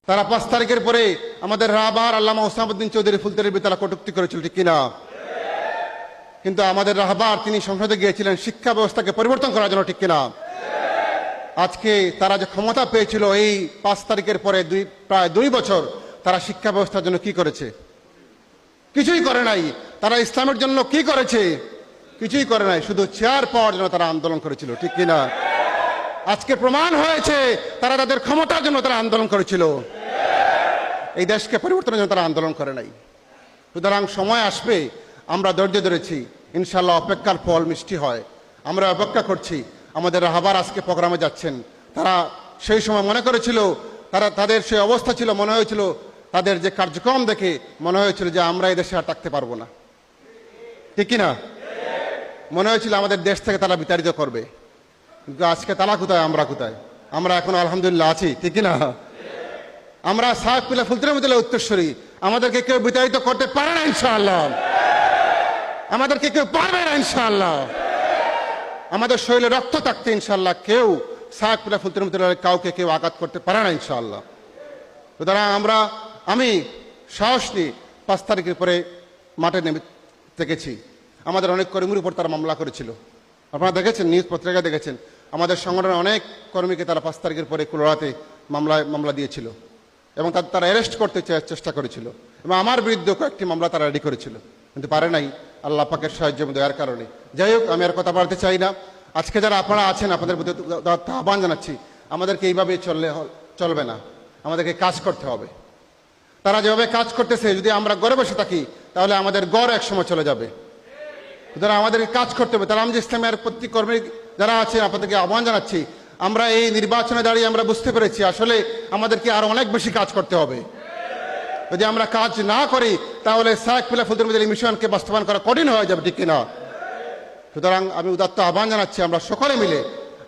তারা 5 তারিখের পরে আমাদের রাহবার আল্লামা ওসামউদ্দিন চৌধুরী ফুলতলির তারা কটূক্তি করেছিল, ঠিক কিনা? কিন্তু আমাদের রাহবার তিনি সংসদে গিয়েছিলেন শিক্ষা ব্যবস্থাকে পরিবর্তন করার জন্য, ঠিক কিনা? আজকে তারা যে ক্ষমতা পেয়েছিল এই 5 তারিখের পরে প্রায় 2 বছর তারা শিক্ষা ব্যবস্থার জন্য কি করেছে? কিছুই করে নাই। তারা ইসলামের জন্য কি করেছে? কিছুই করে নাই, শুধু চেয়ার পাওয়ার জন্য তারা আন্দোলন করেছিল, ঠিক কিনা? আজকে প্রমাণ হয়েছে তারা তাদের ক্ষমতার জন্য তারা আন্দোলন করেছিল, এই দেশকে পরিবর্তনের জন্য তারা আন্দোলন করে নাই। সুতরাং সময় আসবে, আমরা ধৈর্য ধরেছি, ইনশাল্লাহ অপেক্ষার ফল মিষ্টি হয়। আমরা অপেক্ষা করছি। আমাদের রাহবার আজকে প্রোগ্রামে যাচ্ছেন। তারা সেই সময় মনে করেছিল, তাদের সেই অবস্থা ছিল, মনে হয়েছিল তাদের যে কার্যক্রম দেখে মনে হয়েছিল যে আমরা এই দেশে আর থাকতে পারবো না, ঠিক কিনা? মনে হয়েছিল আমাদের দেশ থেকে তারা বিতাড়িত করবে। কিন্তু আজকে তারা কোথায়, আমরা কোথায়? আমরা এখন আলহামদুলিল্লাহ আছি, ঠিক কিনা? আমরা সাহেবকুল্লাহ ফুলতলির উত্তরসূরি। আমাদেরকে কেউ বিতাড়িত করতে পারে না ইনশাআল্লাহ। আমাদেরকে কেউ পারবে না ইনশাআল্লাহ। আমাদের শরীরে রক্ত থাকতে ইনশাআল্লাহ কেউ সাহেবকুল্লাহ ফুলতলির কাউকে কেউ আঘাত করতে পারে না ইনশাআল্লাহ। সুতরাং আমি সাহস নিয়ে 5 তারিখের পরে মাঠে নেমে থেকেছি। আমাদের অনেক কর্মীর উপর তারা মামলা করেছিল, আপনারা দেখেছেন, নিউজ পত্রিকায় দেখেছেন। আমাদের সংগঠনের অনেক কর্মীকে তারা 5 তারিখের পরে কুলরাতে মামলা দিয়েছিল এবং তারা অ্যারেস্ট করতে চেষ্টা করেছিল এবং আমার বিরুদ্ধে কয়েকটি মামলা তারা রেডি করেছিল, কিন্তু পারে নাই আল্লাহ পাকের সাহায্য দেওয়ার কারণে। যাই হোক, আমি আর কথা বাড়তে চাই না। আজকে যারা আপনারা আছেন আপনাদের প্রতি আহ্বান জানাচ্ছি, আমাদেরকে এইভাবে চলবে না, আমাদেরকে কাজ করতে হবে। তারা যেভাবে কাজ করতেছে, যদি আমরা ঘরে বসে থাকি তাহলে আমাদের গড় একসময় চলে যাবে। সুতরাং আমাদেরকে কাজ করতে হবে। তারা আমাদের ইসলামের প্রত্যেক কর্মী যারা আছেন আপনাদেরকে আহ্বান জানাচ্ছি, আমরা এই নির্বাচনে দাঁড়িয়ে আমরা বুঝতে পেরেছি আসলে আমাদেরকে আরো অনেক বেশি কাজ করতে হবে। যদি আমরা কাজ না করি তাহলে সাহেবকুল্লাহ ফুলতলির এই মিশনকে বাস্তবায়ন করা কঠিন হয়ে যাবে, ঠিক কিনা? সুতরাং আমি উদাত্ত আহ্বান জানাচ্ছি, আমরা সকলে মিলে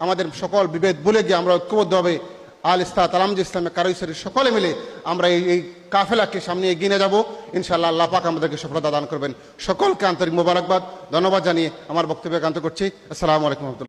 আমাদের সকল বিভেদ ভুলে গিয়ে আমরা ঐক্যবদ্ধভাবে আল ইস্তাত আলামজি ইসলামের কারুইসের সকলে মিলে আমরা এই কাফেলাকে সামনে এগিয়ে নিয়ে যাবো। ইনশাআল্লাহ আল্লাহ পাক আমাদেরকে সফলতা দান করবেন। সকলকে আন্তরিক মোবারকবাদ, ধন্যবাদ জানিয়ে আমার বক্তব্য একান্ত করছি। আসসালামু আলাইকুম।